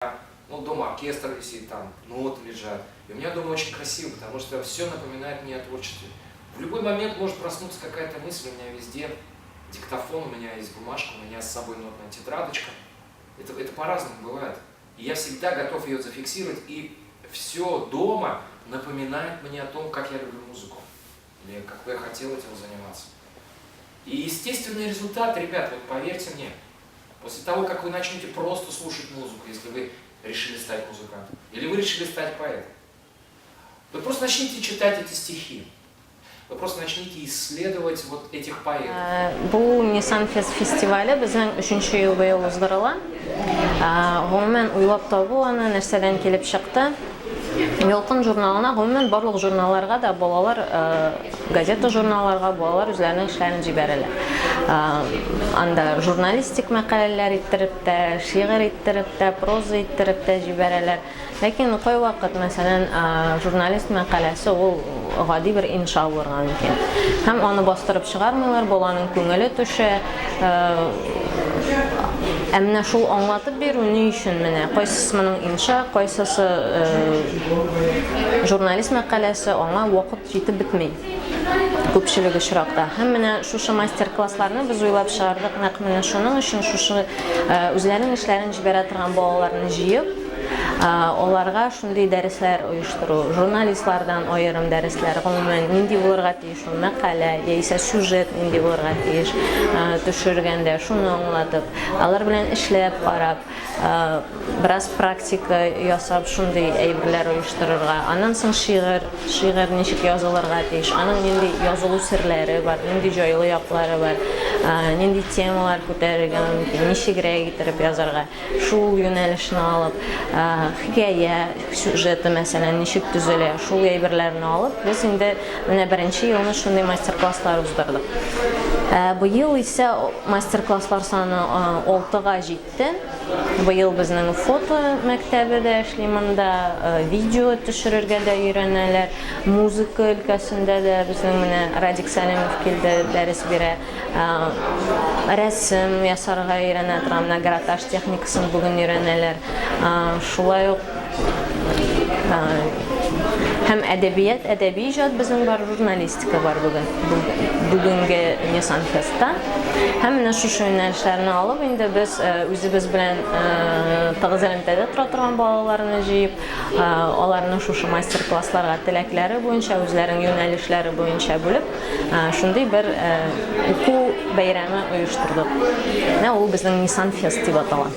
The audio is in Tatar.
Ну, дома оркестр висит, там ноты лежат. И у меня дома очень красиво, потому что все напоминает мне о творчестве. В любой момент может проснуться какая-то мысль, у меня везде диктофон, у меня есть бумажка, у меня с собой нотная тетрадочка. Это по-разному бывает. И я всегда готов ее зафиксировать, и все дома напоминает мне о том, как я люблю музыку, или как бы я хотел этим заниматься. И естественный результат, ребят, вот поверьте мне, после того, как вы начнете просто слушать музыку, если вы решили стать музыкантом, или вы решили стать поэтом, вы просто начните читать эти стихи, вы просто начните исследовать вот этих поэтов. Bu Nisan festivali bizning 3-yil bo'yi uzdirilan. Umuman uylab tobu ana narsadan kelib chiqdi. Yolqin jurnalına, umuman barliq jurnallarga da bolalar, gazeta jurnallarga bolalar özlərinin işlərini җибәрәләр. Анда jurnalistik мәкаләләр иттереп тә, шигырь иттереп тә, проза иттереп тә җибәрәләр. Ләкин кай вакыт, мәсәлән, журналист мәкаләсе ул гади бер инша булырга мөмкин. Һәм аны бастырып чыгармыйлар, баланың күңеле төшә. Әмма шул аңлатып бирү ни өчен менә кайсысы моның инша, кайсысы журналист мәкаләсе аңа вакыт җитеп бетми. Күпчелек очракта. Һәм менә шушы мастер-классларны без уйлап чыгардык. Нәкъ менә шуның өчен шушы үзләренең эшләрен җибәрә торган балаларны җыеп, аларга шундый дәресләр оештыру, журналистлардан аерым дәресләр, гомумән нинди булырга тиеш ул мәкалә, яисә сюжет нинди булырга тиеш, төшергәндә шуны аңлатып, алар белән эшләп карап, бераз практика ясап шундый әйберләр оештырырга. Аннан соң шигырь ничек язылырга тиеш, аның нинди язылу серләре бар, нинди җайлы яклары бар, нинди темалар күтәрергә мөмкин, ничегрәк итеп язарга. Шул юнәлешне алып, хикәя, сюжеты мәсәлән ничек төзелә, шул әйберләрне алып, без инде менә беренче елны шундый мастер-класслар уздырдык. Бу ел исә мастер-класслар саны 6-га җитте. Бу ел безнең фото мәктәбе дә эшли монда, видео төшерергә дә өйрәнәләр, музыка өлкәсендә дә безнең менә Радик Сәлимов килде, дәрес бирә, рәсем ясарга өйрәнә торган, награтаж техникасын бүген өйрәнәләр. Шулай ук һәм әдәбият, әдәби иҗат безнең бар, журналистика бар бүгенге Nisan Fest'та. Һәм менә шушы юнәлешләрне алып, инде без үзебез белән тыгыз элемтәдә тора торган балаларны җыеп, аларны шушы мастер-классларга теләкләре буенча, үзләренең юнәлешләре буенча бүлеп, шундый бер уку бәйрәме оештырдык. Менә ул безнең Nisan Fest дип атала.